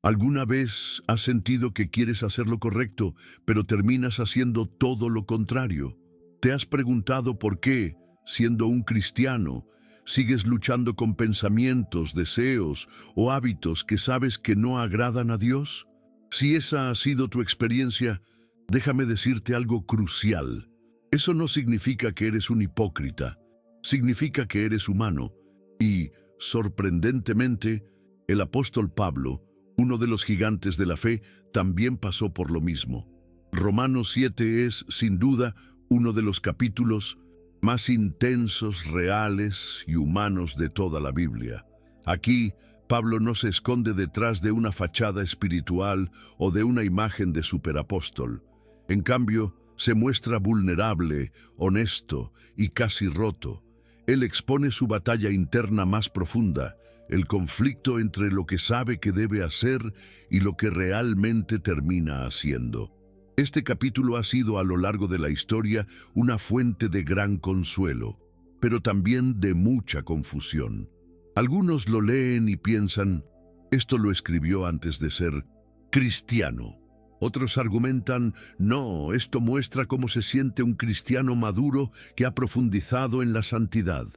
¿Alguna vez has sentido que quieres hacer lo correcto, pero terminas haciendo todo lo contrario? ¿Te has preguntado por qué, siendo un cristiano, sigues luchando con pensamientos, deseos o hábitos que sabes que no agradan a Dios? Si esa ha sido tu experiencia, déjame decirte algo crucial. Eso no significa que eres un hipócrita. Significa que eres humano. Y, sorprendentemente, el apóstol Pablo, uno de los gigantes de la fe, también pasó por lo mismo. Romanos 7 es, sin duda, uno de los capítulos más intensos, reales y humanos de toda la Biblia. Aquí, Pablo no se esconde detrás de una fachada espiritual o de una imagen de superapóstol. En cambio, se muestra vulnerable, honesto y casi roto. Él expone su batalla interna más profunda, el conflicto entre lo que sabe que debe hacer y lo que realmente termina haciendo. Este capítulo ha sido a lo largo de la historia una fuente de gran consuelo, pero también de mucha confusión. Algunos lo leen y piensan, esto lo escribió antes de ser cristiano. Otros argumentan, no, esto muestra cómo se siente un cristiano maduro que ha profundizado en la santidad.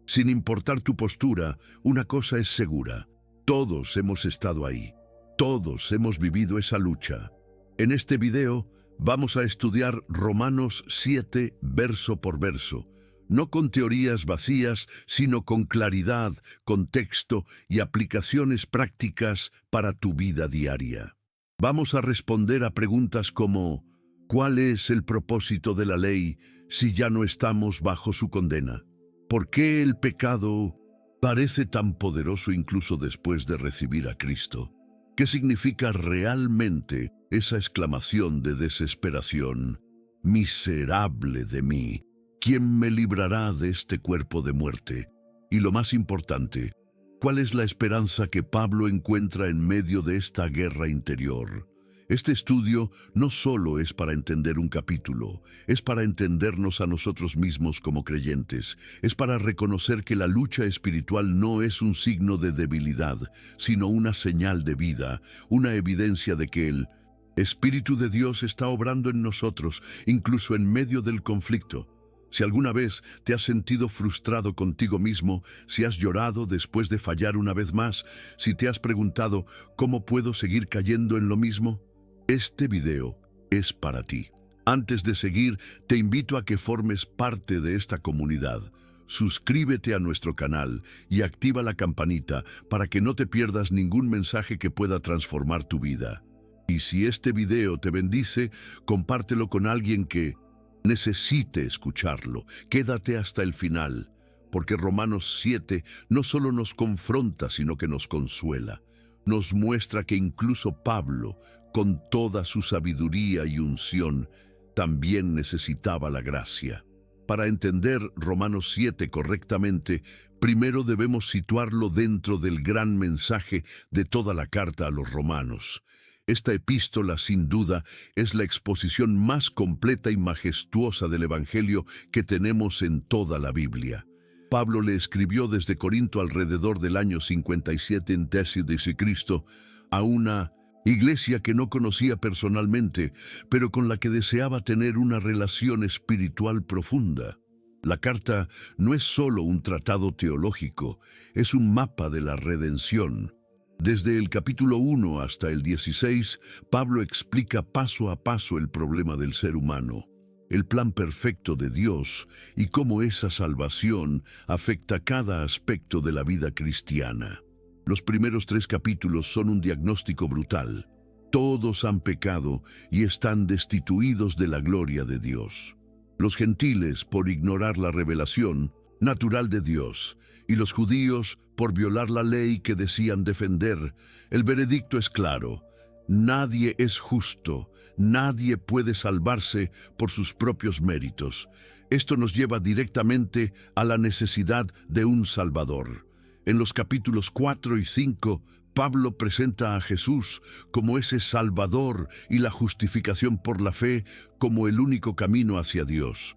Sin importar tu postura, una cosa es segura. Todos hemos estado ahí. Todos hemos vivido esa lucha. En este video vamos a estudiar Romanos 7 verso por verso. No con teorías vacías, sino con claridad, contexto y aplicaciones prácticas para tu vida diaria. Vamos a responder a preguntas como, ¿cuál es el propósito de la ley si ya no estamos bajo su condena? ¿Por qué el pecado parece tan poderoso incluso después de recibir a Cristo? ¿Qué significa realmente esa exclamación de desesperación? Miserable de mí, ¿quién me librará de este cuerpo de muerte? Y lo más importante, ¿cuál es la esperanza que Pablo encuentra en medio de esta guerra interior? Este estudio no solo es para entender un capítulo, es para entendernos a nosotros mismos como creyentes, es para reconocer que la lucha espiritual no es un signo de debilidad, sino una señal de vida, una evidencia de que el Espíritu de Dios está obrando en nosotros, incluso en medio del conflicto. Si alguna vez te has sentido frustrado contigo mismo, si has llorado después de fallar una vez más, si te has preguntado, ¿cómo puedo seguir cayendo en lo mismo? Este video es para ti. Antes de seguir, te invito a que formes parte de esta comunidad. Suscríbete a nuestro canal y activa la campanita para que no te pierdas ningún mensaje que pueda transformar tu vida. Y si este video te bendice, compártelo con alguien que necesite escucharlo. Quédate hasta el final, porque Romanos 7 no solo nos confronta, sino que nos consuela. Nos muestra que incluso Pablo, con toda su sabiduría y unción, también necesitaba la gracia. Para entender Romanos 7 correctamente, primero debemos situarlo dentro del gran mensaje de toda la carta a los romanos. Esta epístola, sin duda, es la exposición más completa y majestuosa del Evangelio que tenemos en toda la Biblia. Pablo le escribió desde Corinto alrededor del año 57 a.C. a una iglesia que no conocía personalmente, pero con la que deseaba tener una relación espiritual profunda. La carta no es solo un tratado teológico, es un mapa de la redención. Desde el capítulo 1 hasta el 16, Pablo explica paso a paso el problema del ser humano, el plan perfecto de Dios y cómo esa salvación afecta cada aspecto de la vida cristiana. Los primeros 3 capítulos son un diagnóstico brutal. Todos han pecado y están destituidos de la gloria de Dios. Los gentiles por ignorar la revelación natural de Dios, y los judíos por violar la ley que decían defender. El veredicto es claro: nadie es justo, nadie puede salvarse por sus propios méritos. Esto nos lleva directamente a la necesidad de un Salvador. En los capítulos 4 y 5, Pablo presenta a Jesús como ese Salvador y la justificación por la fe como el único camino hacia Dios.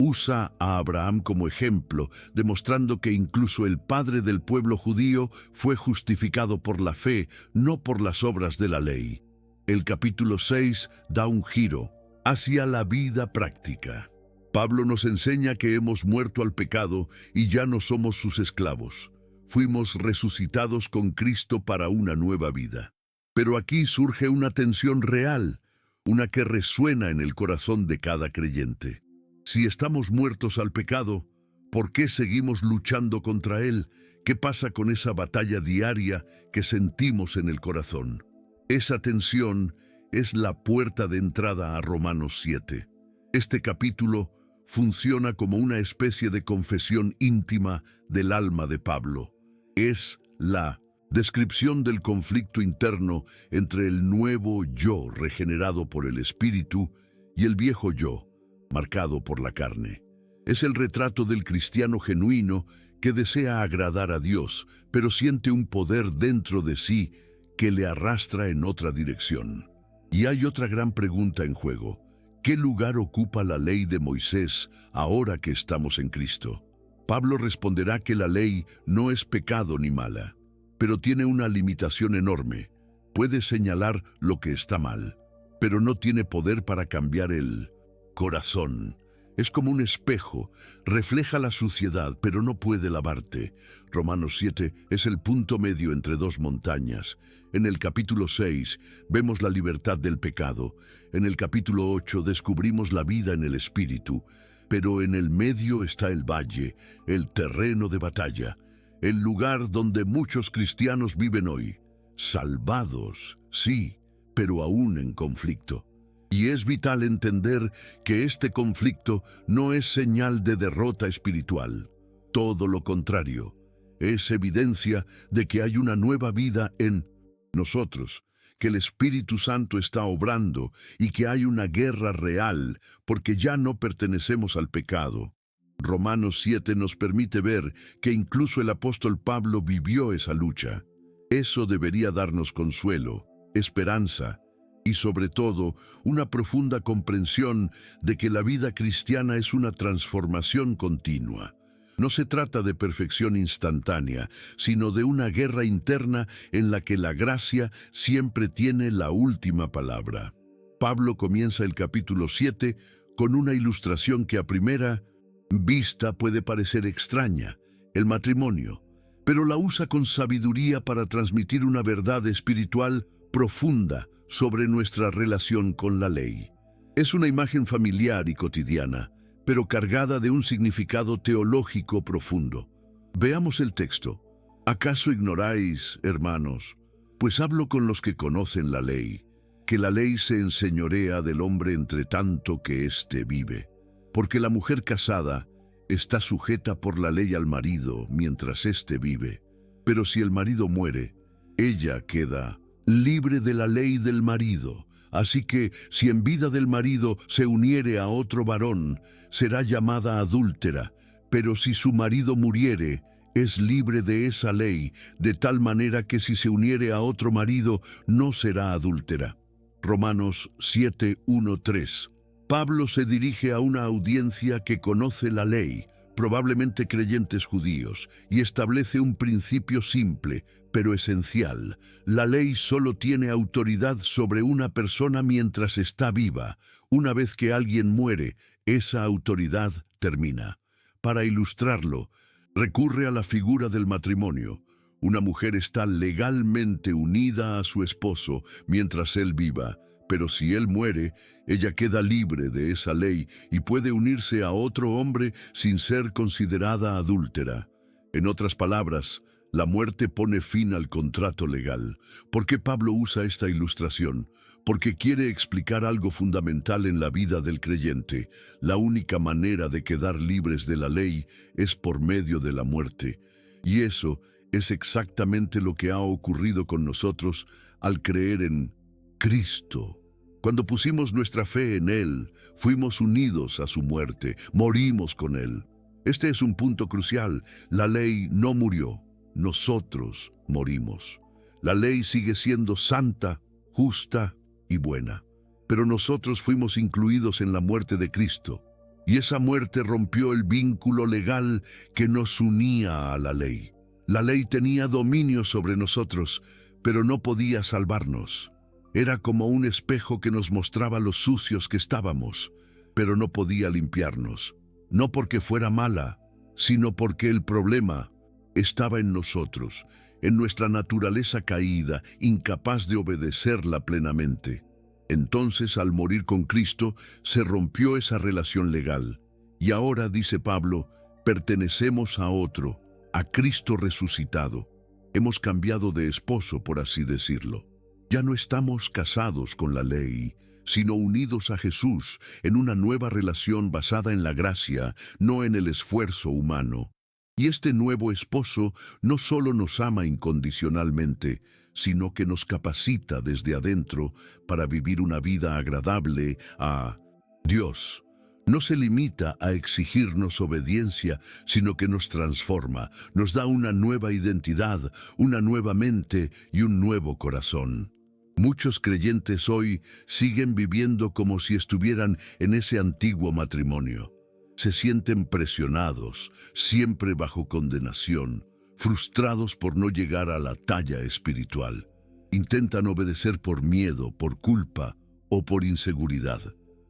Usa a Abraham como ejemplo, demostrando que incluso el padre del pueblo judío fue justificado por la fe, no por las obras de la ley. El capítulo 6 da un giro hacia la vida práctica. Pablo nos enseña que hemos muerto al pecado y ya no somos sus esclavos. Fuimos resucitados con Cristo para una nueva vida. Pero aquí surge una tensión real, una que resuena en el corazón de cada creyente. Si estamos muertos al pecado, ¿por qué seguimos luchando contra él? ¿Qué pasa con esa batalla diaria que sentimos en el corazón? Esa tensión es la puerta de entrada a Romanos 7. Este capítulo funciona como una especie de confesión íntima del alma de Pablo. Es la descripción del conflicto interno entre el nuevo yo regenerado por el Espíritu y el viejo yo, marcado por la carne. Es el retrato del cristiano genuino que desea agradar a Dios, pero siente un poder dentro de sí que le arrastra en otra dirección. Y hay otra gran pregunta en juego. ¿Qué lugar ocupa la ley de Moisés ahora que estamos en Cristo? Pablo responderá que la ley no es pecado ni mala, pero tiene una limitación enorme. Puede señalar lo que está mal, pero no tiene poder para cambiar el corazón. Es como un espejo, refleja la suciedad, pero no puede lavarte. Romanos 7 es el punto medio entre dos montañas. En el capítulo 6 vemos la libertad del pecado. En el capítulo 8 descubrimos la vida en el Espíritu. Pero en el medio está el valle, el terreno de batalla, el lugar donde muchos cristianos viven hoy. Salvados, sí, pero aún en conflicto. Y es vital entender que este conflicto no es señal de derrota espiritual. Todo lo contrario, es evidencia de que hay una nueva vida en nosotros, que el Espíritu Santo está obrando y que hay una guerra real porque ya no pertenecemos al pecado. Romanos 7 nos permite ver que incluso el apóstol Pablo vivió esa lucha. Eso debería darnos consuelo, esperanza, y sobre todo, una profunda comprensión de que la vida cristiana es una transformación continua. No se trata de perfección instantánea, sino de una guerra interna en la que la gracia siempre tiene la última palabra. Pablo comienza el capítulo 7 con una ilustración que a primera vista puede parecer extraña, el matrimonio, pero la usa con sabiduría para transmitir una verdad espiritual profunda sobre nuestra relación con la ley. Es una imagen familiar y cotidiana, pero cargada de un significado teológico profundo. Veamos el texto. ¿Acaso ignoráis, hermanos? Pues hablo con los que conocen la ley, que la ley se enseñorea del hombre entre tanto que éste vive. Porque la mujer casada está sujeta por la ley al marido mientras éste vive. Pero si el marido muere, ella queda libre de la ley del marido. Así que, si en vida del marido se uniere a otro varón, será llamada adúltera, pero si su marido muriere, es libre de esa ley, de tal manera que si se uniere a otro marido, no será adúltera. Romanos 7, 1, 3. Pablo se dirige a una audiencia que conoce la ley, probablemente creyentes judíos, y establece un principio simple, pero esencial. La ley solo tiene autoridad sobre una persona mientras está viva. Una vez que alguien muere, esa autoridad termina. Para ilustrarlo, recurre a la figura del matrimonio. Una mujer está legalmente unida a su esposo mientras él viva, pero si él muere, ella queda libre de esa ley y puede unirse a otro hombre sin ser considerada adúltera. En otras palabras, la muerte pone fin al contrato legal. ¿Por qué Pablo usa esta ilustración? Porque quiere explicar algo fundamental en la vida del creyente. La única manera de quedar libres de la ley es por medio de la muerte. Y eso es exactamente lo que ha ocurrido con nosotros al creer en Cristo. Cuando pusimos nuestra fe en Él, fuimos unidos a su muerte, morimos con Él. Este es un punto crucial. La ley no murió, nosotros morimos. La ley sigue siendo santa, justa y buena, pero nosotros fuimos incluidos en la muerte de Cristo. Y esa muerte rompió el vínculo legal que nos unía a la ley. La ley tenía dominio sobre nosotros, pero no podía salvarnos. Era como un espejo que nos mostraba lo sucios que estábamos, pero no podía limpiarnos. No porque fuera mala, sino porque el problema estaba en nosotros, en nuestra naturaleza caída, incapaz de obedecerla plenamente. Entonces, al morir con Cristo, se rompió esa relación legal. Y ahora, dice Pablo, pertenecemos a otro, a Cristo resucitado. Hemos cambiado de esposo, por así decirlo. Ya no estamos casados con la ley, sino unidos a Jesús en una nueva relación basada en la gracia, no en el esfuerzo humano. Y este nuevo esposo no solo nos ama incondicionalmente, sino que nos capacita desde adentro para vivir una vida agradable a Dios. No se limita a exigirnos obediencia, sino que nos transforma, nos da una nueva identidad, una nueva mente y un nuevo corazón. Muchos creyentes hoy siguen viviendo como si estuvieran en ese antiguo matrimonio. Se sienten presionados, siempre bajo condenación, frustrados por no llegar a la talla espiritual. Intentan obedecer por miedo, por culpa o por inseguridad.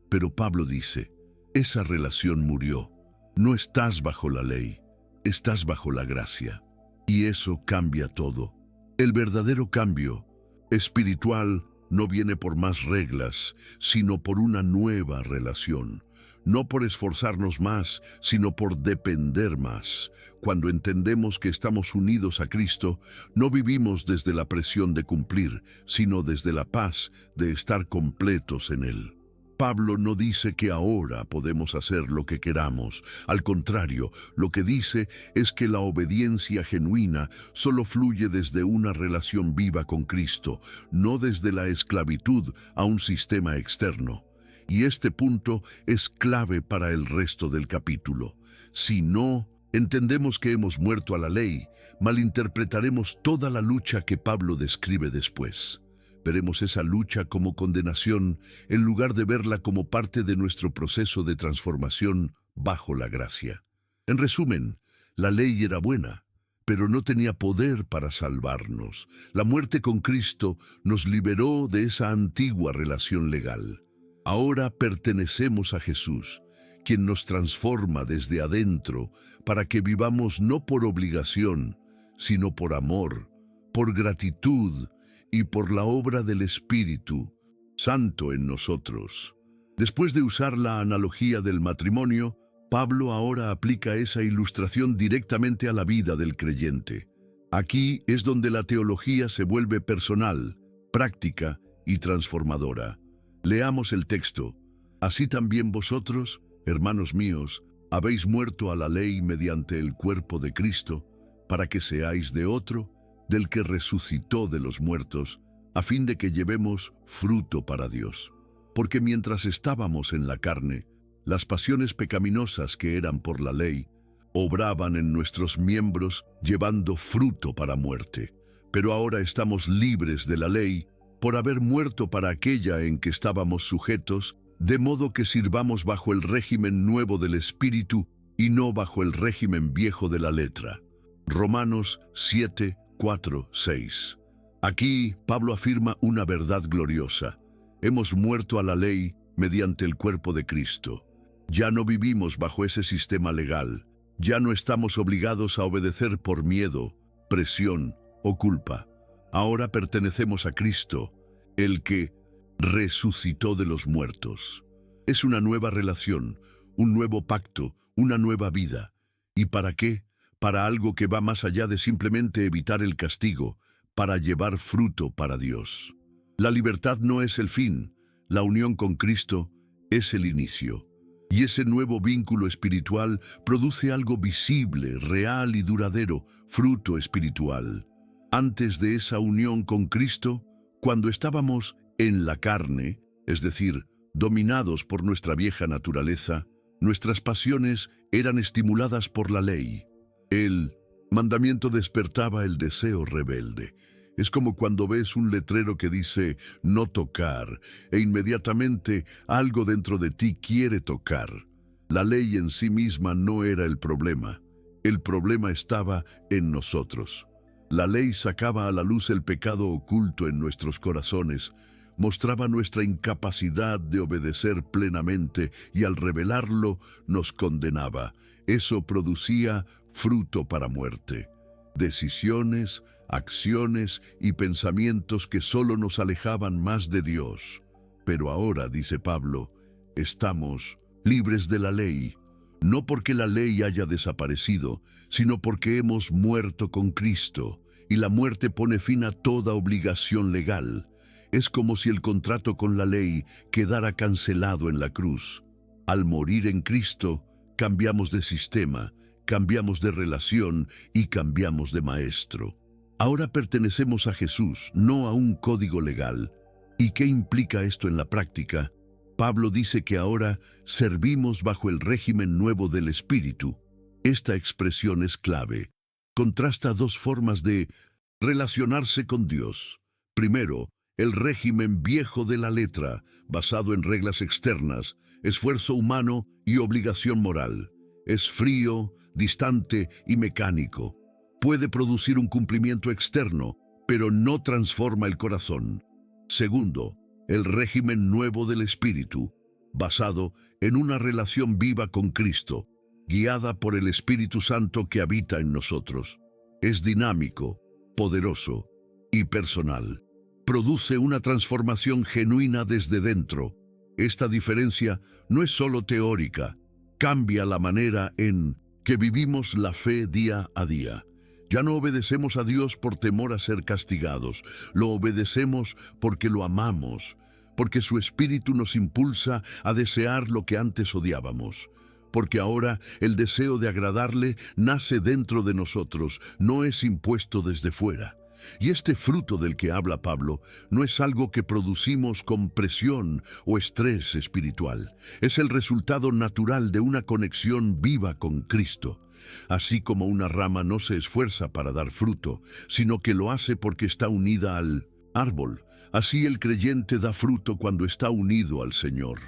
Pero Pablo dice, esa relación murió. No estás bajo la ley, estás bajo la gracia. Y eso cambia todo. El verdadero cambio espiritual no viene por más reglas, sino por una nueva relación. No por esforzarnos más, sino por depender más. Cuando entendemos que estamos unidos a Cristo, no vivimos desde la presión de cumplir, sino desde la paz de estar completos en Él. Pablo no dice que ahora podemos hacer lo que queramos. Al contrario, lo que dice es que la obediencia genuina solo fluye desde una relación viva con Cristo, no desde la esclavitud a un sistema externo. Y este punto es clave para el resto del capítulo. Si no entendemos que hemos muerto a la ley, malinterpretaremos toda la lucha que Pablo describe después. Veremos esa lucha como condenación en lugar de verla como parte de nuestro proceso de transformación bajo la gracia. En resumen, la ley era buena, pero no tenía poder para salvarnos. La muerte con Cristo nos liberó de esa antigua relación legal. Ahora pertenecemos a Jesús, quien nos transforma desde adentro para que vivamos no por obligación, sino por amor, por gratitud y por la obra del Espíritu Santo en nosotros. Después de usar la analogía del matrimonio, Pablo ahora aplica esa ilustración directamente a la vida del creyente. Aquí es donde la teología se vuelve personal, práctica y transformadora. Leamos el texto. Así también vosotros, hermanos míos, habéis muerto a la ley mediante el cuerpo de Cristo, para que seáis de otro, del que resucitó de los muertos, a fin de que llevemos fruto para Dios. Porque mientras estábamos en la carne, las pasiones pecaminosas que eran por la ley, obraban en nuestros miembros llevando fruto para muerte. Pero ahora estamos libres de la ley, por haber muerto para aquella en que estábamos sujetos, de modo que sirvamos bajo el régimen nuevo del Espíritu y no bajo el régimen viejo de la letra. Romanos 7, 4, 6. Aquí Pablo afirma una verdad gloriosa. Hemos muerto a la ley mediante el cuerpo de Cristo. Ya no vivimos bajo ese sistema legal. Ya no estamos obligados a obedecer por miedo, presión o culpa. Ahora pertenecemos a Cristo, el que resucitó de los muertos. Es una nueva relación, un nuevo pacto, una nueva vida. ¿Y para qué? Para algo que va más allá de simplemente evitar el castigo, para llevar fruto para Dios. La libertad no es el fin, la unión con Cristo es el inicio. Y ese nuevo vínculo espiritual produce algo visible, real y duradero, fruto espiritual. Antes de esa unión con Cristo, cuando estábamos en la carne, es decir, dominados por nuestra vieja naturaleza, nuestras pasiones eran estimuladas por la ley. El mandamiento despertaba el deseo rebelde. Es como cuando ves un letrero que dice no tocar, e inmediatamente algo dentro de ti quiere tocar. La ley en sí misma no era el problema estaba en nosotros. La ley sacaba a la luz el pecado oculto en nuestros corazones, mostraba nuestra incapacidad de obedecer plenamente y al revelarlo nos condenaba. Eso producía fruto para muerte. Decisiones, acciones y pensamientos que solo nos alejaban más de Dios. Pero ahora, dice Pablo, estamos libres de la ley, no porque la ley haya desaparecido, sino porque hemos muerto con Cristo, y la muerte pone fin a toda obligación legal. Es como si el contrato con la ley quedara cancelado en la cruz. Al morir en Cristo, cambiamos de sistema, cambiamos de relación y cambiamos de maestro. Ahora pertenecemos a Jesús, no a un código legal. ¿Y qué implica esto en la práctica? Pablo dice que ahora servimos bajo el régimen nuevo del Espíritu. Esta expresión es clave. Contrasta dos formas de relacionarse con Dios. Primero, el régimen viejo de la letra, basado en reglas externas, esfuerzo humano y obligación moral. Es frío, distante y mecánico. Puede producir un cumplimiento externo, pero no transforma el corazón. Segundo, el régimen nuevo del Espíritu, basado en una relación viva con Cristo, guiada por el Espíritu Santo que habita en nosotros. Es dinámico, poderoso y personal. Produce una transformación genuina desde dentro. Esta diferencia no es solo teórica, cambia la manera en que vivimos la fe día a día. Ya no obedecemos a Dios por temor a ser castigados, lo obedecemos porque lo amamos, porque su Espíritu nos impulsa a desear lo que antes odiábamos, porque ahora el deseo de agradarle nace dentro de nosotros, no es impuesto desde fuera. Y este fruto del que habla Pablo no es algo que producimos con presión o estrés espiritual. Es el resultado natural de una conexión viva con Cristo. Así como una rama no se esfuerza para dar fruto, sino que lo hace porque está unida al árbol, así el creyente da fruto cuando está unido al Señor.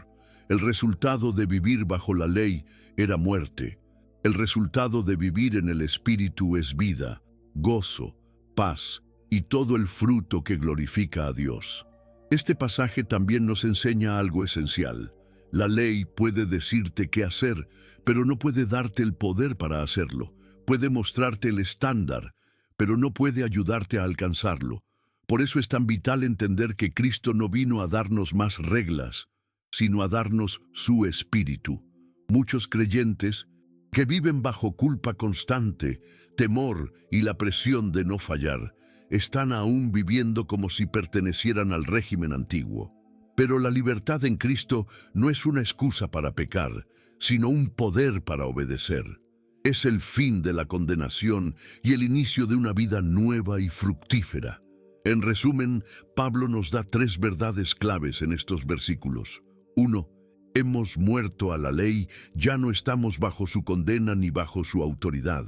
El resultado de vivir bajo la ley era muerte. El resultado de vivir en el Espíritu es vida, gozo, paz y todo el fruto que glorifica a Dios. Este pasaje también nos enseña algo esencial. La ley puede decirte qué hacer, pero no puede darte el poder para hacerlo. Puede mostrarte el estándar, pero no puede ayudarte a alcanzarlo. Por eso es tan vital entender que Cristo no vino a darnos más reglas, sino a darnos su Espíritu. Muchos creyentes que viven bajo culpa constante, temor y la presión de no fallar, están aún viviendo como si pertenecieran al régimen antiguo. Pero la libertad en Cristo no es una excusa para pecar, sino un poder para obedecer. Es el fin de la condenación y el inicio de una vida nueva y fructífera. En resumen, Pablo nos da tres verdades claves en estos versículos. 1. Hemos muerto a la ley, ya no estamos bajo su condena ni bajo su autoridad.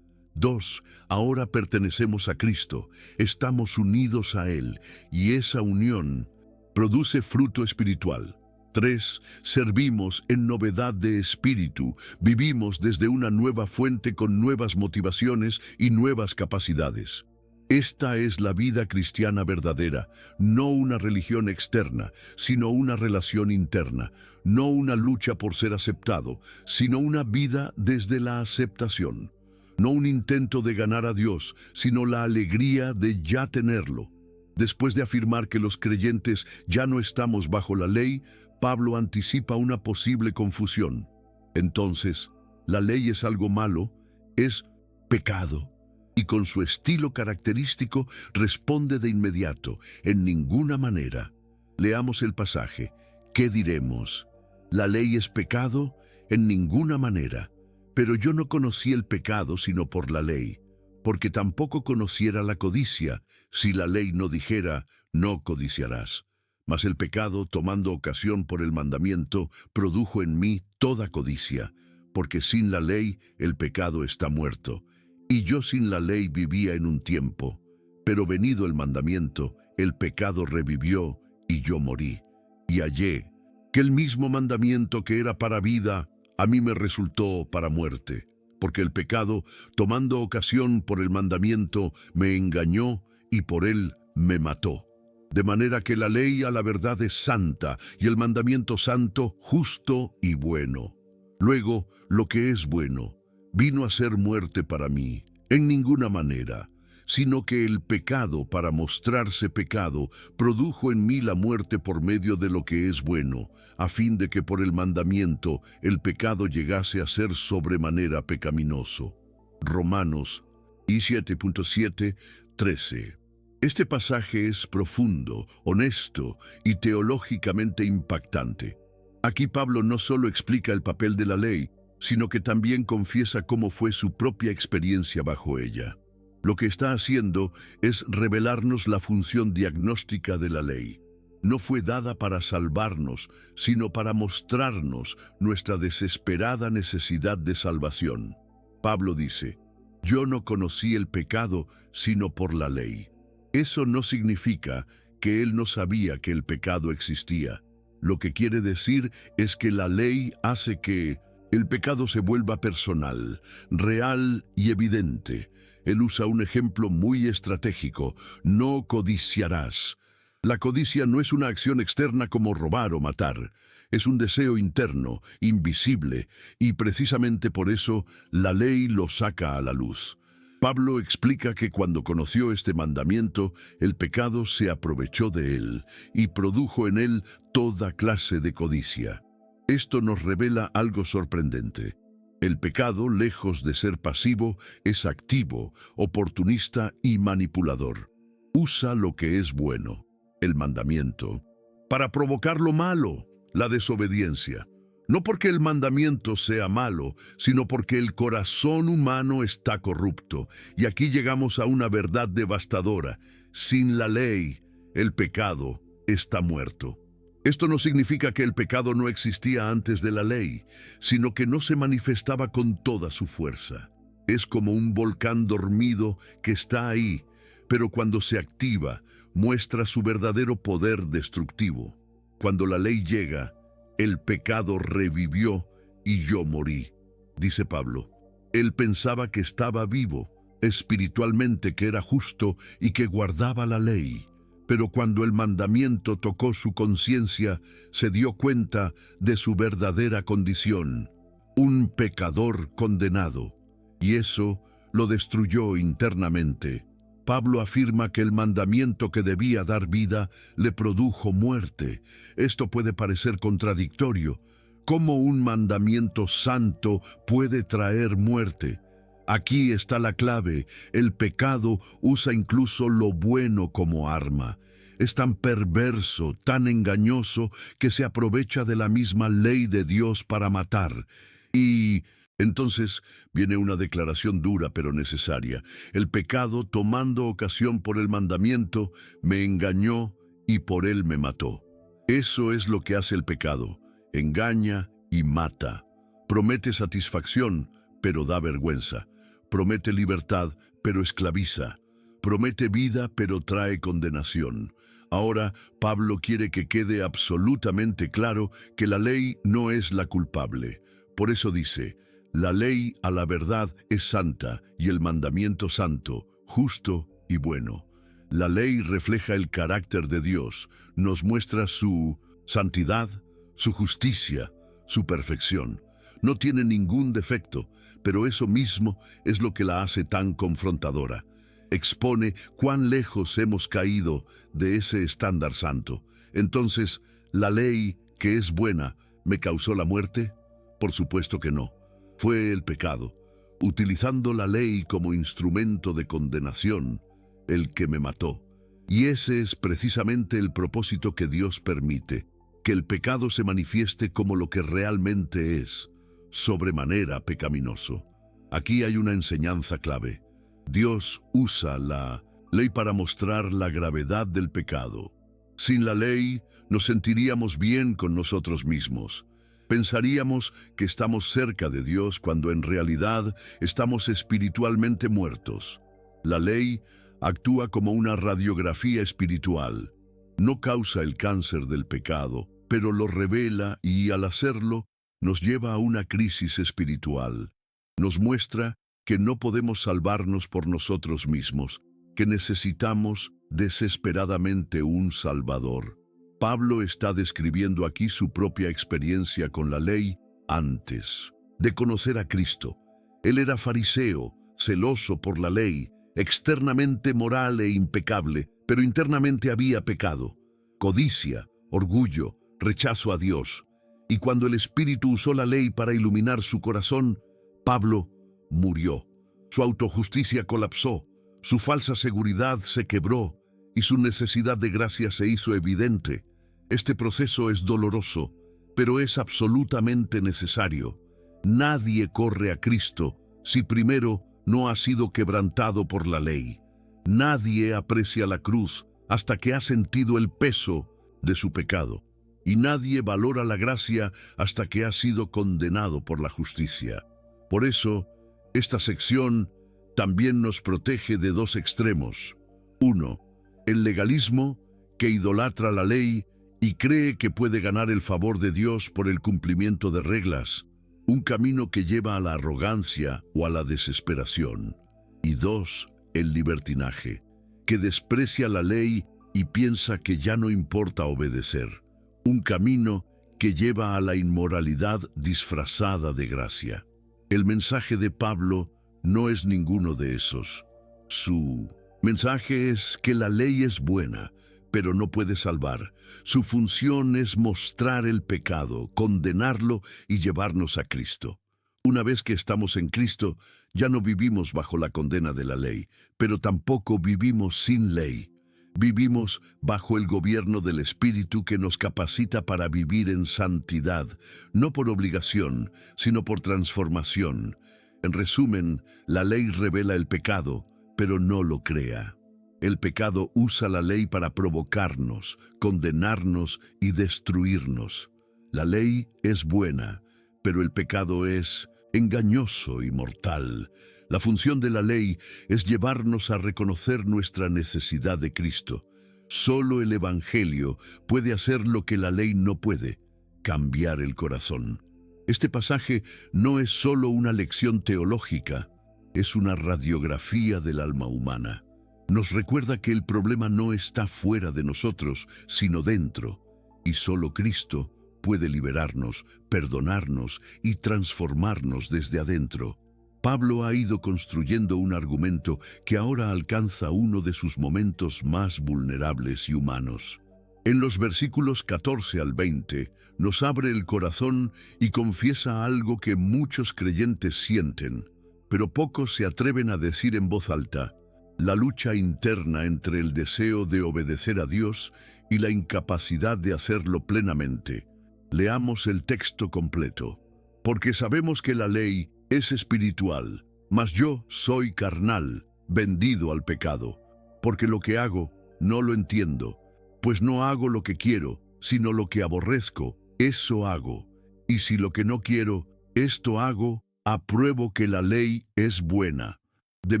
2. Ahora pertenecemos a Cristo, estamos unidos a Él, y esa unión produce fruto espiritual. 3. Servimos en novedad de espíritu, vivimos desde una nueva fuente con nuevas motivaciones y nuevas capacidades. Esta es la vida cristiana verdadera, no una religión externa, sino una relación interna, no una lucha por ser aceptado, sino una vida desde la aceptación. No un intento de ganar a Dios, sino la alegría de ya tenerlo. Después de afirmar que los creyentes ya no estamos bajo la ley, Pablo anticipa una posible confusión. Entonces, ¿la ley es algo malo? ¿Es pecado? Y con su estilo característico responde de inmediato, en ninguna manera. Leamos el pasaje. ¿Qué diremos? ¿La ley es pecado? En ninguna manera. Pero yo no conocí el pecado sino por la ley, porque tampoco conociera la codicia, si la ley no dijera, no codiciarás. Mas el pecado, tomando ocasión por el mandamiento, produjo en mí toda codicia, porque sin la ley el pecado está muerto. Y yo sin la ley vivía en un tiempo, pero venido el mandamiento, el pecado revivió y yo morí. Y hallé que el mismo mandamiento que era para vida, a mí me resultó para muerte, porque el pecado, tomando ocasión por el mandamiento, me engañó y por él me mató. De manera que la ley a la verdad es santa y el mandamiento santo, justo y bueno. Luego, lo que es bueno, vino a ser muerte para mí, en ninguna manera, sino que el pecado, para mostrarse pecado, produjo en mí la muerte por medio de lo que es bueno, a fin de que por el mandamiento el pecado llegase a ser sobremanera pecaminoso. Romanos 7:7-13. Este pasaje es profundo, honesto y teológicamente impactante. Aquí Pablo no solo explica el papel de la ley, sino que también confiesa cómo fue su propia experiencia bajo ella. Lo que está haciendo es revelarnos la función diagnóstica de la ley. No fue dada para salvarnos, sino para mostrarnos nuestra desesperada necesidad de salvación. Pablo dice, yo no conocí el pecado sino por la ley. Eso no significa que él no sabía que el pecado existía. Lo que quiere decir es que la ley hace que el pecado se vuelva personal, real y evidente. Él usa un ejemplo muy estratégico: no codiciarás. La codicia no es una acción externa como robar o matar. Es un deseo interno, invisible, y precisamente por eso la ley lo saca a la luz. Pablo explica que cuando conoció este mandamiento, el pecado se aprovechó de él y produjo en él toda clase de codicia. Esto nos revela algo sorprendente. El pecado, lejos de ser pasivo, es activo, oportunista y manipulador. Usa lo que es bueno, el mandamiento, para provocar lo malo, la desobediencia. No porque el mandamiento sea malo, sino porque el corazón humano está corrupto. Y aquí llegamos a una verdad devastadora. Sin la ley, el pecado está muerto. Esto no significa que el pecado no existía antes de la ley, sino que no se manifestaba con toda su fuerza. Es como un volcán dormido que está ahí, pero cuando se activa, muestra su verdadero poder destructivo. Cuando la ley llega, el pecado revivió y yo morí, dice Pablo. Él pensaba que estaba vivo, espiritualmente, que era justo y que guardaba la ley. Pero cuando el mandamiento tocó su conciencia, se dio cuenta de su verdadera condición, un pecador condenado, y eso lo destruyó internamente. Pablo afirma que el mandamiento que debía dar vida le produjo muerte. Esto puede parecer contradictorio. ¿Cómo un mandamiento santo puede traer muerte? Aquí está la clave. El pecado usa incluso lo bueno como arma. Es tan perverso, tan engañoso, que se aprovecha de la misma ley de Dios para matar. Y entonces viene una declaración dura pero necesaria. El pecado, tomando ocasión por el mandamiento, me engañó y por él me mató. Eso es lo que hace el pecado. Engaña y mata. Promete satisfacción, pero da vergüenza. Promete libertad, pero esclaviza. Promete vida, pero trae condenación. Ahora, Pablo quiere que quede absolutamente claro que la ley no es la culpable. Por eso dice, la ley a la verdad es santa y el mandamiento santo, justo y bueno. La ley refleja el carácter de Dios, nos muestra su santidad, su justicia, su perfección. No tiene ningún defecto, pero eso mismo es lo que la hace tan confrontadora. Expone cuán lejos hemos caído de ese estándar santo. Entonces, ¿la ley, que es buena, me causó la muerte? Por supuesto que no. Fue el pecado, utilizando la ley como instrumento de condenación, el que me mató. Y ese es precisamente el propósito que Dios permite, que el pecado se manifieste como lo que realmente es, sobremanera pecaminoso. Aquí hay una enseñanza clave. Dios usa la ley para mostrar la gravedad del pecado. Sin la ley, nos sentiríamos bien con nosotros mismos. Pensaríamos que estamos cerca de Dios cuando en realidad estamos espiritualmente muertos. La ley actúa como una radiografía espiritual. No causa el cáncer del pecado, pero lo revela y al hacerlo nos lleva a una crisis espiritual. Nos muestra que no podemos salvarnos por nosotros mismos, que necesitamos desesperadamente un Salvador. Pablo está describiendo aquí su propia experiencia con la ley antes de conocer a Cristo. Él era fariseo, celoso por la ley, externamente moral e impecable, pero internamente había pecado, codicia, orgullo, rechazo a Dios. Y cuando el Espíritu usó la ley para iluminar su corazón, Pablo murió. Su autojusticia colapsó, su falsa seguridad se quebró y su necesidad de gracia se hizo evidente. Este proceso es doloroso, pero es absolutamente necesario. Nadie corre a Cristo si primero no ha sido quebrantado por la ley. Nadie aprecia la cruz hasta que ha sentido el peso de su pecado. Y nadie valora la gracia hasta que ha sido condenado por la justicia. Por eso, esta sección también nos protege de dos extremos. Uno, el legalismo, que idolatra la ley y cree que puede ganar el favor de Dios por el cumplimiento de reglas, un camino que lleva a la arrogancia o a la desesperación. Y dos, el libertinaje, que desprecia la ley y piensa que ya no importa obedecer. Un camino que lleva a la inmoralidad disfrazada de gracia. El mensaje de Pablo no es ninguno de esos. Su mensaje es que la ley es buena, pero no puede salvar. Su función es mostrar el pecado, condenarlo y llevarnos a Cristo. Una vez que estamos en Cristo, ya no vivimos bajo la condena de la ley, pero tampoco vivimos sin ley. Vivimos bajo el gobierno del Espíritu que nos capacita para vivir en santidad, no por obligación, sino por transformación. En resumen, la ley revela el pecado, pero no lo crea. El pecado usa la ley para provocarnos, condenarnos y destruirnos. La ley es buena, pero el pecado es engañoso y mortal. La función de la ley es llevarnos a reconocer nuestra necesidad de Cristo. Solo el Evangelio puede hacer lo que la ley no puede, cambiar el corazón. Este pasaje no es solo una lección teológica, es una radiografía del alma humana. Nos recuerda que el problema no está fuera de nosotros, sino dentro, y solo Cristo puede liberarnos, perdonarnos y transformarnos desde adentro. Pablo ha ido construyendo un argumento que ahora alcanza uno de sus momentos más vulnerables y humanos. En los versículos 14 al 20, nos abre el corazón y confiesa algo que muchos creyentes sienten, pero pocos se atreven a decir en voz alta: la lucha interna entre el deseo de obedecer a Dios y la incapacidad de hacerlo plenamente. Leamos el texto completo. Porque sabemos que la ley es espiritual, mas yo soy carnal, vendido al pecado. Porque lo que hago, no lo entiendo, pues no hago lo que quiero, sino lo que aborrezco, eso hago. Y si lo que no quiero, esto hago, apruebo que la ley es buena. De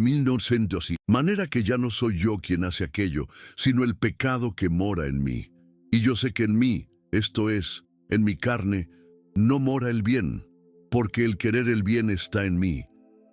1900, manera que ya no soy yo quien hace aquello, sino el pecado que mora en mí. Y yo sé que en mí, esto es, en mi carne, no mora el bien, porque el querer el bien está en mí,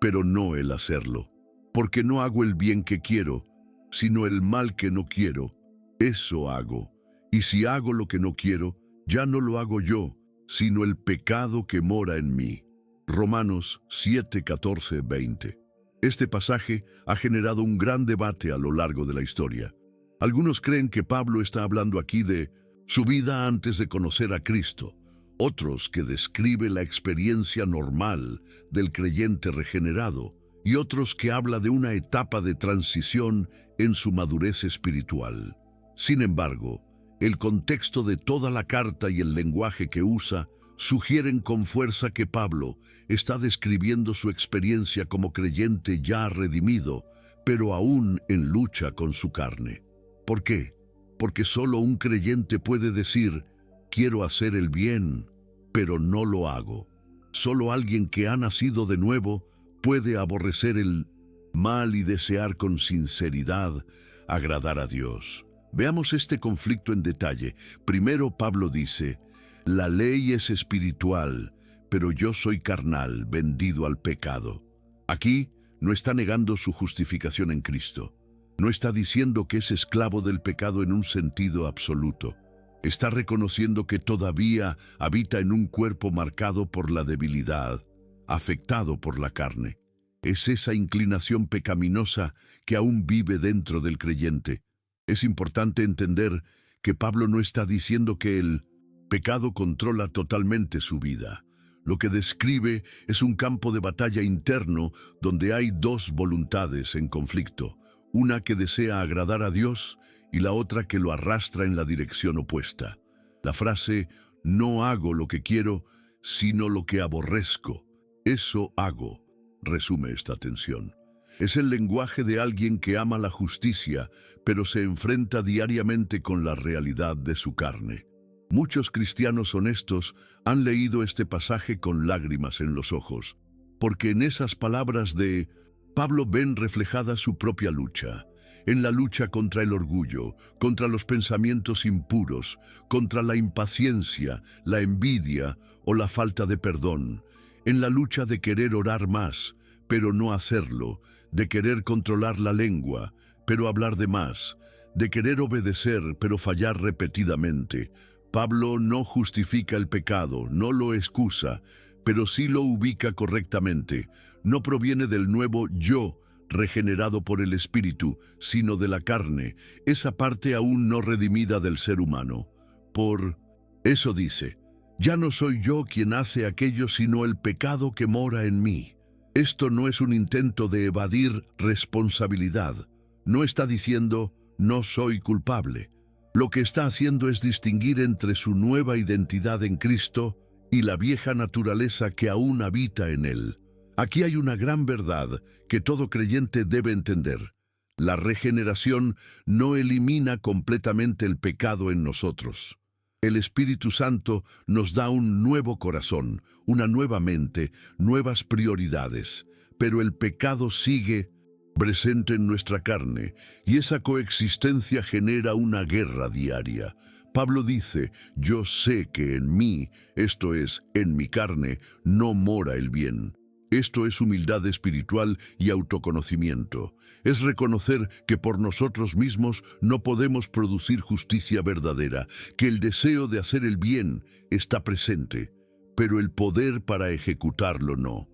pero no el hacerlo. Porque no hago el bien que quiero, sino el mal que no quiero, eso hago. Y si hago lo que no quiero, ya no lo hago yo, sino el pecado que mora en mí. Romanos 7, 14, 20. Este pasaje ha generado un gran debate a lo largo de la historia. Algunos creen que Pablo está hablando aquí de su vida antes de conocer a Cristo. Otros que describe la experiencia normal del creyente regenerado, y otros que habla de una etapa de transición en su madurez espiritual. Sin embargo, el contexto de toda la carta y el lenguaje que usa sugieren con fuerza que Pablo está describiendo su experiencia como creyente ya redimido, pero aún en lucha con su carne. ¿Por qué? Porque solo un creyente puede decir: quiero hacer el bien, pero no lo hago. Solo alguien que ha nacido de nuevo puede aborrecer el mal y desear con sinceridad agradar a Dios. Veamos este conflicto en detalle. Primero, Pablo dice: la ley es espiritual, pero yo soy carnal, vendido al pecado. Aquí no está negando su justificación en Cristo. No está diciendo que es esclavo del pecado en un sentido absoluto. Está reconociendo que todavía habita en un cuerpo marcado por la debilidad, afectado por la carne. Es esa inclinación pecaminosa que aún vive dentro del creyente. Es importante entender que Pablo no está diciendo que el pecado controla totalmente su vida. Lo que describe es un campo de batalla interno donde hay dos voluntades en conflicto, una que desea agradar a Dios y la otra que lo arrastra en la dirección opuesta. La frase "no hago lo que quiero, sino lo que aborrezco, eso hago", resume esta tensión. Es el lenguaje de alguien que ama la justicia, pero se enfrenta diariamente con la realidad de su carne. Muchos cristianos honestos han leído este pasaje con lágrimas en los ojos, porque en esas palabras de Pablo ven reflejada su propia lucha, en la lucha contra el orgullo, contra los pensamientos impuros, contra la impaciencia, la envidia o la falta de perdón, en la lucha de querer orar más, pero no hacerlo, de querer controlar la lengua, pero hablar de más, de querer obedecer, pero fallar repetidamente. Pablo no justifica el pecado, no lo excusa, pero sí lo ubica correctamente. No proviene del nuevo yo, regenerado por el Espíritu, sino de la carne, esa parte aún no redimida del ser humano. Por eso dice, ya no soy yo quien hace aquello, sino el pecado que mora en mí. Esto no es un intento de evadir responsabilidad. No está diciendo, no soy culpable. Lo que está haciendo es distinguir entre su nueva identidad en Cristo y la vieja naturaleza que aún habita en él. Aquí hay una gran verdad que todo creyente debe entender. La regeneración no elimina completamente el pecado en nosotros. El Espíritu Santo nos da un nuevo corazón, una nueva mente, nuevas prioridades, pero el pecado sigue presente en nuestra carne, y esa coexistencia genera una guerra diaria. Pablo dice, yo sé que en mí, esto es, en mi carne, no mora el bien. Esto es humildad espiritual y autoconocimiento. Es reconocer que por nosotros mismos no podemos producir justicia verdadera, que el deseo de hacer el bien está presente, pero el poder para ejecutarlo no.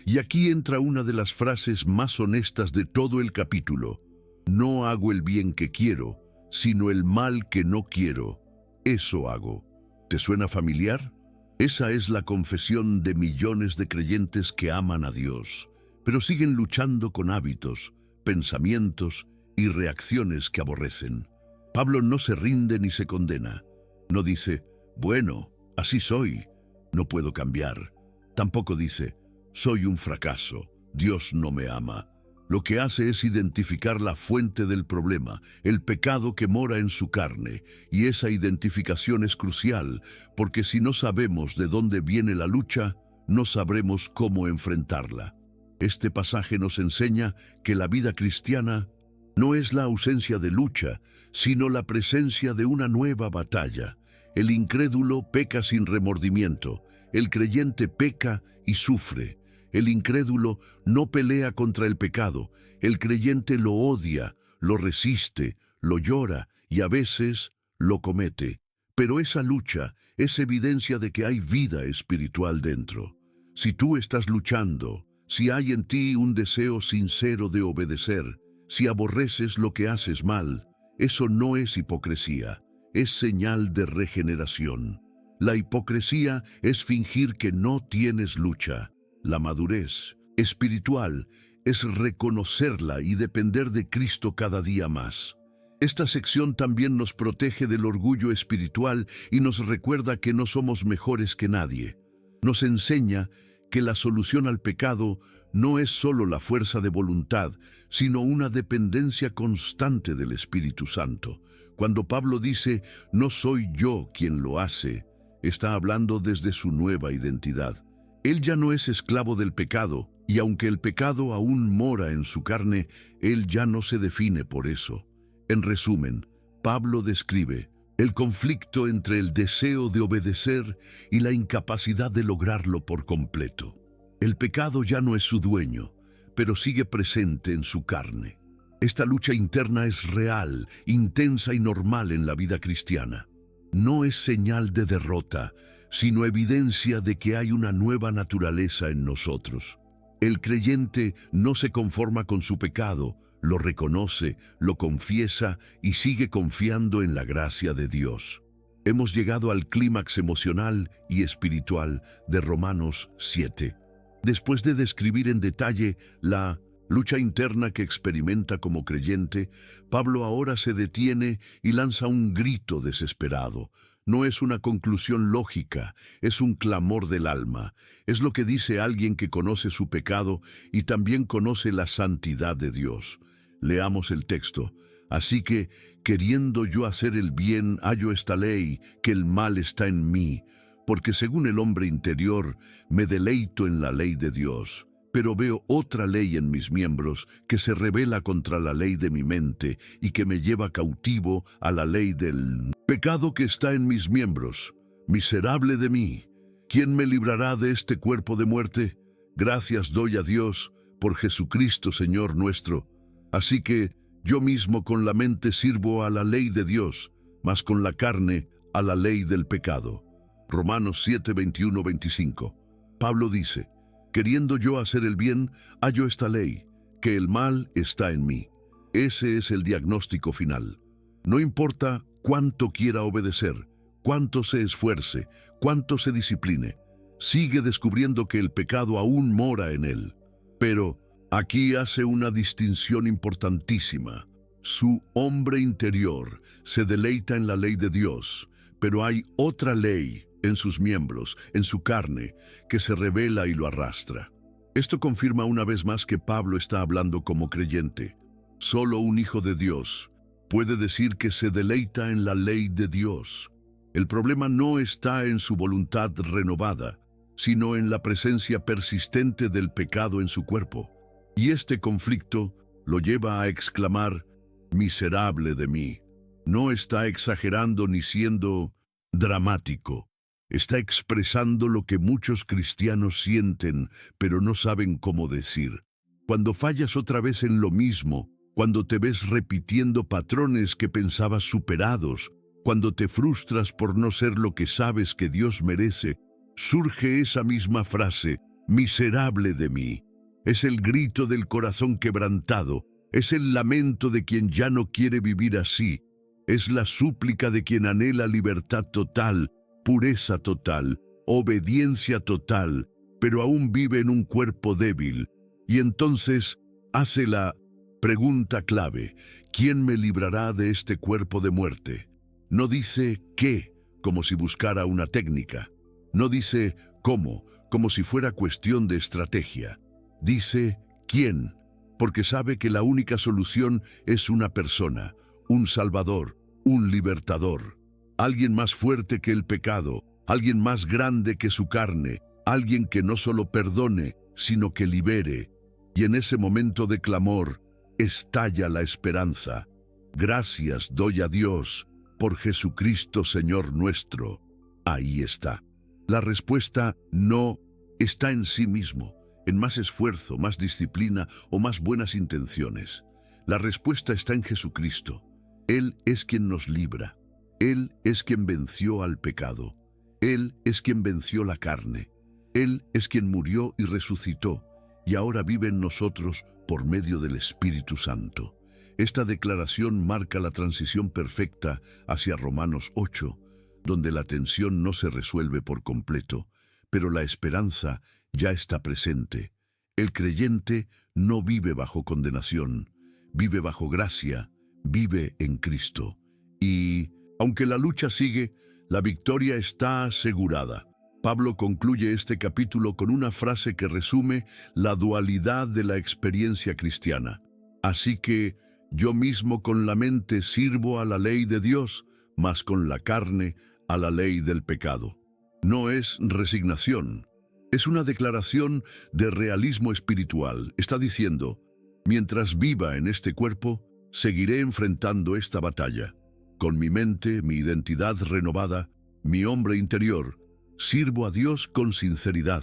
Y aquí entra una de las frases más honestas de todo el capítulo. No hago el bien que quiero, sino el mal que no quiero. Eso hago. ¿Te suena familiar? Esa es la confesión de millones de creyentes que aman a Dios, pero siguen luchando con hábitos, pensamientos y reacciones que aborrecen. Pablo no se rinde ni se condena. No dice, bueno, así soy, no puedo cambiar. Tampoco dice, soy un fracaso, Dios no me ama. Lo que hace es identificar la fuente del problema, el pecado que mora en su carne, y esa identificación es crucial, porque si no sabemos de dónde viene la lucha, no sabremos cómo enfrentarla. Este pasaje nos enseña que la vida cristiana no es la ausencia de lucha, sino la presencia de una nueva batalla. El incrédulo peca sin remordimiento, el creyente peca y sufre. El incrédulo no pelea contra el pecado, el creyente lo odia, lo resiste, lo llora y a veces lo comete. Pero esa lucha es evidencia de que hay vida espiritual dentro. Si tú estás luchando, si hay en ti un deseo sincero de obedecer, si aborreces lo que haces mal, eso no es hipocresía, es señal de regeneración. La hipocresía es fingir que no tienes lucha. La madurez espiritual es reconocerla y depender de Cristo cada día más. Esta sección también nos protege del orgullo espiritual y nos recuerda que no somos mejores que nadie. Nos enseña que la solución al pecado no es solo la fuerza de voluntad, sino una dependencia constante del Espíritu Santo. Cuando Pablo dice, no soy yo quien lo hace, está hablando desde su nueva identidad. Él ya no es esclavo del pecado, y aunque el pecado aún mora en su carne, él ya no se define por eso. En resumen, Pablo describe, el conflicto entre el deseo de obedecer y la incapacidad de lograrlo por completo. El pecado ya no es su dueño, pero sigue presente en su carne. Esta lucha interna es real, intensa y normal en la vida cristiana. No es señal de derrota, sino evidencia de que hay una nueva naturaleza en nosotros. El creyente no se conforma con su pecado, lo reconoce, lo confiesa y sigue confiando en la gracia de Dios. Hemos llegado al clímax emocional y espiritual de Romanos 7. Después de describir en detalle la lucha interna que experimenta como creyente, Pablo ahora se detiene y lanza un grito desesperado. No es una conclusión lógica, es un clamor del alma. Es lo que dice alguien que conoce su pecado y también conoce la santidad de Dios. Leamos el texto. Así que, queriendo yo hacer el bien, hallo esta ley, que el mal está en mí, porque según el hombre interior, me deleito en la ley de Dios. Pero veo otra ley en mis miembros que se rebela contra la ley de mi mente y que me lleva cautivo a la ley del pecado que está en mis miembros. Miserable de mí, ¿quién me librará de este cuerpo de muerte? Gracias doy a Dios por Jesucristo Señor nuestro. Así que yo mismo con la mente sirvo a la ley de Dios, mas con la carne a la ley del pecado. Romanos 7, 21, 25. Pablo dice: queriendo yo hacer el bien, hallo esta ley, que el mal está en mí. Ese es el diagnóstico final. No importa cuánto quiera obedecer, cuánto se esfuerce, cuánto se discipline, sigue descubriendo que el pecado aún mora en él. Pero aquí hace una distinción importantísima. Su hombre interior se deleita en la ley de Dios, pero hay otra ley en sus miembros, en su carne, que se revela y lo arrastra. Esto confirma una vez más que Pablo está hablando como creyente. Solo un hijo de Dios puede decir que se deleita en la ley de Dios. El problema no está en su voluntad renovada, sino en la presencia persistente del pecado en su cuerpo. Y este conflicto lo lleva a exclamar: miserable de mí. No está exagerando ni siendo dramático. Está expresando lo que muchos cristianos sienten, pero no saben cómo decir. Cuando fallas otra vez en lo mismo, cuando te ves repitiendo patrones que pensabas superados, cuando te frustras por no ser lo que sabes que Dios merece, surge esa misma frase: miserable de mí. Es el grito del corazón quebrantado, es el lamento de quien ya no quiere vivir así, es la súplica de quien anhela libertad total, pureza total, obediencia total, pero aún vive en un cuerpo débil. Y entonces hace la pregunta clave: ¿quién me librará de este cuerpo de muerte? No dice qué, como si buscara una técnica. No dice cómo, como si fuera cuestión de estrategia. Dice quién, porque sabe que la única solución es una persona, un Salvador, un Libertador. Alguien más fuerte que el pecado, alguien más grande que su carne, alguien que no solo perdone, sino que libere. Y en ese momento de clamor, estalla la esperanza. Gracias doy a Dios por Jesucristo Señor nuestro. Ahí está. La respuesta no está en sí mismo, en más esfuerzo, más disciplina o más buenas intenciones. La respuesta está en Jesucristo. Él es quien nos libra. Él es quien venció al pecado. Él es quien venció la carne. Él es quien murió y resucitó, y ahora vive en nosotros por medio del Espíritu Santo. Esta declaración marca la transición perfecta hacia Romanos 8, donde la tensión no se resuelve por completo, pero la esperanza ya está presente. El creyente no vive bajo condenación, vive bajo gracia, vive en Cristo. Y aunque la lucha sigue, la victoria está asegurada. Pablo concluye este capítulo con una frase que resume la dualidad de la experiencia cristiana. Así que yo mismo con la mente sirvo a la ley de Dios, mas con la carne a la ley del pecado. No es resignación, es una declaración de realismo espiritual. Está diciendo: mientras viva en este cuerpo, seguiré enfrentando esta batalla. Con mi mente, mi identidad renovada, mi hombre interior, sirvo a Dios con sinceridad,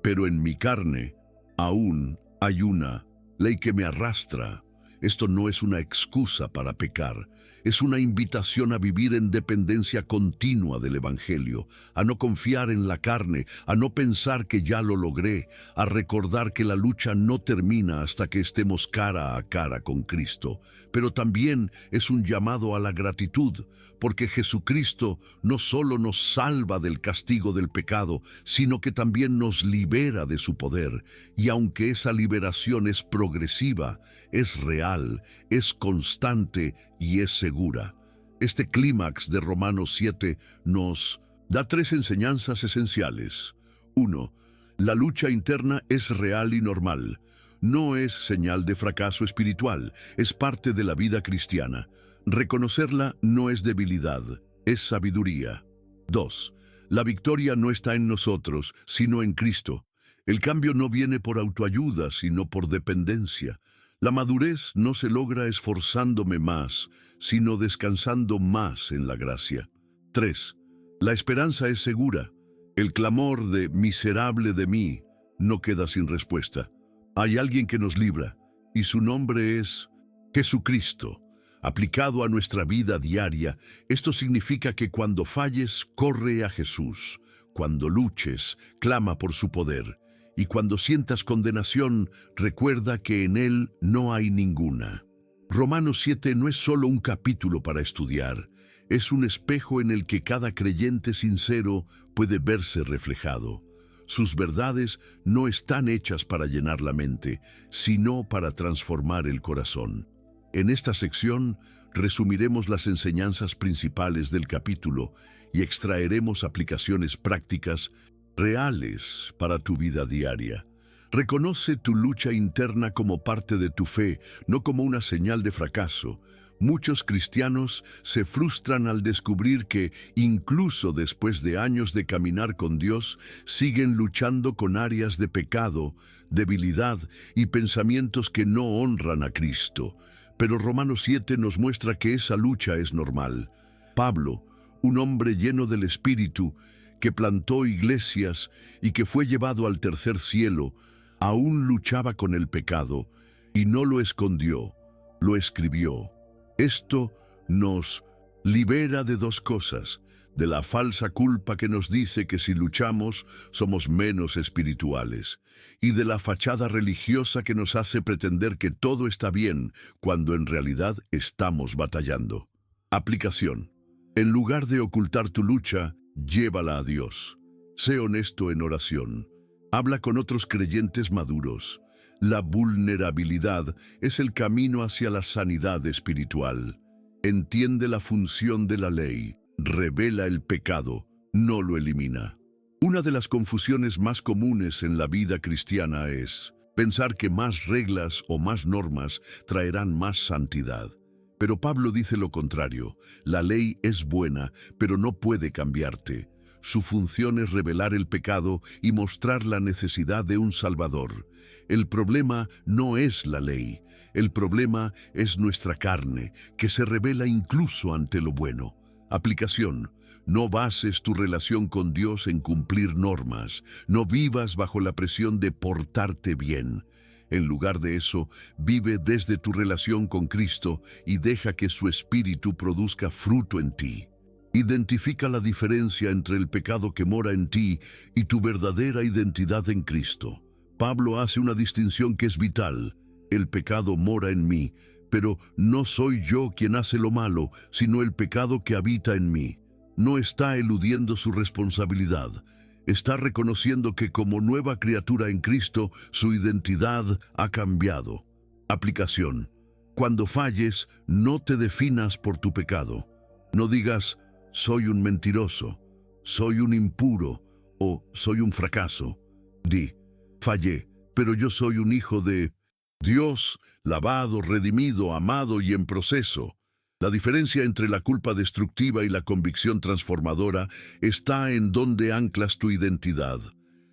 pero en mi carne aún hay una ley que me arrastra. Esto no es una excusa para pecar, es una invitación a vivir en dependencia continua del Evangelio, a no confiar en la carne, a no pensar que ya lo logré, a recordar que la lucha no termina hasta que estemos cara a cara con Cristo. Pero también es un llamado a la gratitud, porque Jesucristo no solo nos salva del castigo del pecado, sino que también nos libera de su poder. Y aunque esa liberación es progresiva, es real, es constante y es segura. Este clímax de Romanos 7 nos da tres enseñanzas esenciales. 1. La lucha interna es real y normal. No es señal de fracaso espiritual, es parte de la vida cristiana. Reconocerla no es debilidad, es sabiduría. 2. La victoria no está en nosotros, sino en Cristo. El cambio no viene por autoayuda, sino por dependencia. La madurez no se logra esforzándome más, sino descansando más en la gracia. 3. La esperanza es segura. El clamor de miserable de mí no queda sin respuesta. Hay alguien que nos libra, y su nombre es Jesucristo. Aplicado a nuestra vida diaria, esto significa que cuando falles, corre a Jesús. Cuando luches, clama por su poder. Y cuando sientas condenación, recuerda que en Él no hay ninguna. Romanos 7 no es solo un capítulo para estudiar, es un espejo en el que cada creyente sincero puede verse reflejado. Sus verdades no están hechas para llenar la mente, sino para transformar el corazón. En esta sección resumiremos las enseñanzas principales del capítulo y extraeremos aplicaciones prácticas reales para tu vida diaria. Reconoce tu lucha interna como parte de tu fe, no como una señal de fracaso. Muchos cristianos se frustran al descubrir que, incluso después de años de caminar con Dios, siguen luchando con áreas de pecado, debilidad y pensamientos que no honran a Cristo. Pero Romanos 7 nos muestra que esa lucha es normal. Pablo, un hombre lleno del Espíritu, que plantó iglesias y que fue llevado al tercer cielo, aún luchaba con el pecado y no lo escondió, lo escribió. Esto nos libera de dos cosas: de la falsa culpa que nos dice que si luchamos somos menos espirituales, y de la fachada religiosa que nos hace pretender que todo está bien cuando en realidad estamos batallando. Aplicación. En lugar de ocultar tu lucha, llévala a Dios. Sé honesto en oración. Habla con otros creyentes maduros. La vulnerabilidad es el camino hacia la sanidad espiritual. Entiende la función de la ley. Revela el pecado, no lo elimina. Una de las confusiones más comunes en la vida cristiana es pensar que más reglas o más normas traerán más santidad. Pero Pablo dice lo contrario. La ley es buena, pero no puede cambiarte. Su función es revelar el pecado y mostrar la necesidad de un Salvador. El problema no es la ley. El problema es nuestra carne, que se revela incluso ante lo bueno. Aplicación. No bases tu relación con Dios en cumplir normas. No vivas bajo la presión de portarte bien. En lugar de eso, vive desde tu relación con Cristo y deja que su Espíritu produzca fruto en ti. Identifica la diferencia entre el pecado que mora en ti y tu verdadera identidad en Cristo. Pablo hace una distinción que es vital. El pecado mora en mí, pero no soy yo quien hace lo malo, sino el pecado que habita en mí. No está eludiendo su responsabilidad. Está reconociendo que como nueva criatura en Cristo, su identidad ha cambiado. Aplicación. Cuando falles, no te definas por tu pecado. No digas, soy un mentiroso, soy un impuro o soy un fracaso. Di, fallé, pero yo soy un hijo de Dios, lavado, redimido, amado y en proceso. La diferencia entre la culpa destructiva y la convicción transformadora está en dónde anclas tu identidad.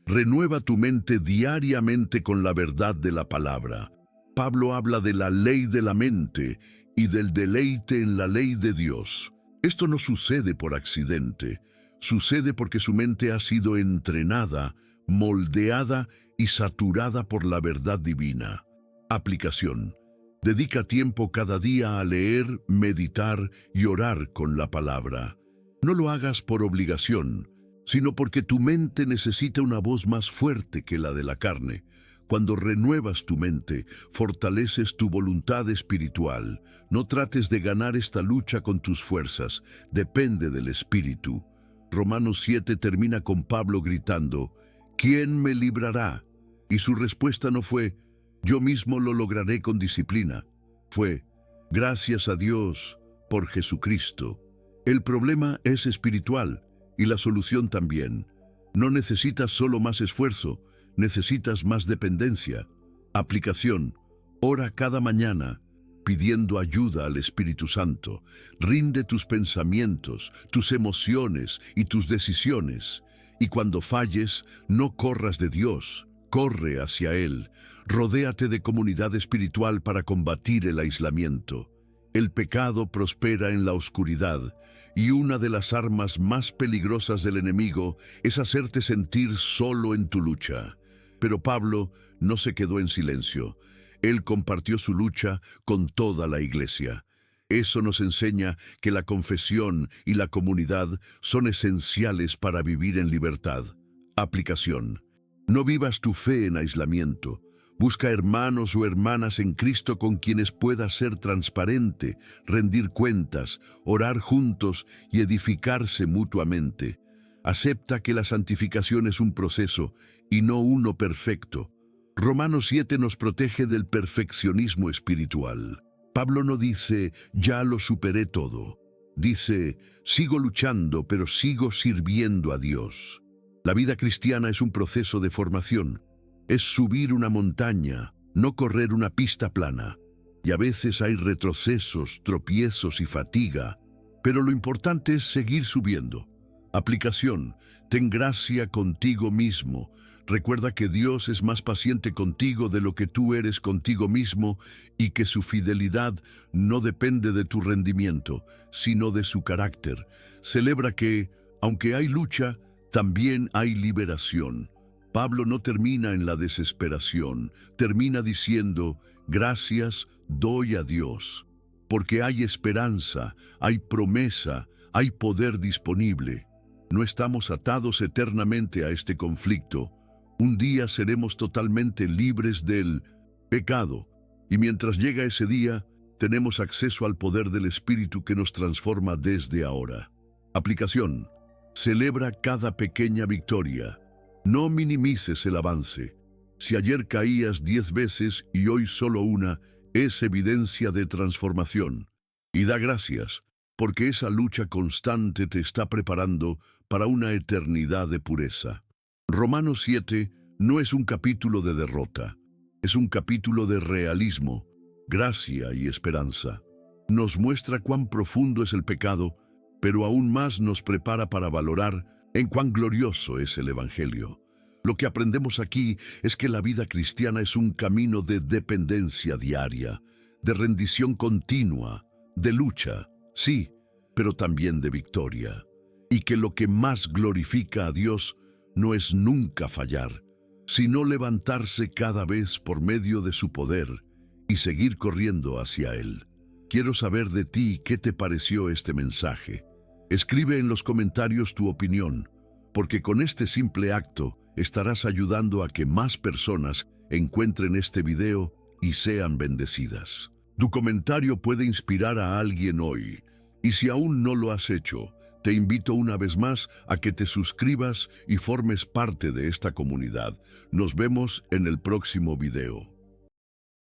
Renueva tu mente diariamente con la verdad de la palabra. Pablo habla de la ley de la mente y del deleite en la ley de Dios. Esto no sucede por accidente, sucede porque su mente ha sido entrenada, moldeada y saturada por la verdad divina. Aplicación. Dedica tiempo cada día a leer, meditar y orar con la palabra. No lo hagas por obligación, sino porque tu mente necesita una voz más fuerte que la de la carne. Cuando renuevas tu mente, fortaleces tu voluntad espiritual. No trates de ganar esta lucha con tus fuerzas, depende del Espíritu. Romanos 7 termina con Pablo gritando, ¿quién me librará? Y su respuesta no fue, yo mismo lo lograré con disciplina. Fue, gracias a Dios por Jesucristo. El problema es espiritual y la solución también. No necesitas solo más esfuerzo, necesitas más dependencia. Aplicación. Ora cada mañana pidiendo ayuda al Espíritu Santo. Rinde tus pensamientos, tus emociones y tus decisiones. Y cuando falles, no corras de Dios, corre hacia Él. Rodéate de comunidad espiritual para combatir el aislamiento. El pecado prospera en la oscuridad, y una de las armas más peligrosas del enemigo es hacerte sentir solo en tu lucha. Pero Pablo no se quedó en silencio. Él compartió su lucha con toda la iglesia. Eso nos enseña que la confesión y la comunidad son esenciales para vivir en libertad. Aplicación. No vivas tu fe en aislamiento. Busca hermanos o hermanas en Cristo con quienes puedas ser transparente, rendir cuentas, orar juntos y edificarse mutuamente. Acepta que la santificación es un proceso y no uno perfecto. Romanos 7 nos protege del perfeccionismo espiritual. Pablo no dice, ya lo superé todo. Dice, sigo luchando, pero sigo sirviendo a Dios. La vida cristiana es un proceso de formación. Es subir una montaña, no correr una pista plana. Y a veces hay retrocesos, tropiezos y fatiga, pero lo importante es seguir subiendo. Aplicación. Ten gracia contigo mismo. Recuerda que Dios es más paciente contigo de lo que tú eres contigo mismo y que su fidelidad no depende de tu rendimiento, sino de su carácter. Celebra que, aunque hay lucha, también hay liberación. Pablo no termina en la desesperación, termina diciendo, gracias doy a Dios, porque hay esperanza, hay promesa, hay poder disponible. No estamos atados eternamente a este conflicto. Un día seremos totalmente libres del pecado, y mientras llega ese día, tenemos acceso al poder del Espíritu que nos transforma desde ahora. Aplicación. Celebra cada pequeña victoria. No minimices el avance. Si ayer caías 10 veces y hoy solo una, es evidencia de transformación. Y da gracias, porque esa lucha constante te está preparando para una eternidad de pureza. Romanos 7 no es un capítulo de derrota, es un capítulo de realismo, gracia y esperanza. Nos muestra cuán profundo es el pecado, pero aún más nos prepara para valorar en cuán glorioso es el Evangelio. Lo que aprendemos aquí es que la vida cristiana es un camino de dependencia diaria, de rendición continua, de lucha, sí, pero también de victoria. Y que lo que más glorifica a Dios no es nunca fallar, sino levantarse cada vez por medio de su poder y seguir corriendo hacia Él. Quiero saber de ti qué te pareció este mensaje. Escribe en los comentarios tu opinión, porque con este simple acto estarás ayudando a que más personas encuentren este video y sean bendecidas. Tu comentario puede inspirar a alguien hoy, y si aún no lo has hecho, te invito una vez más a que te suscribas y formes parte de esta comunidad. Nos vemos en el próximo video.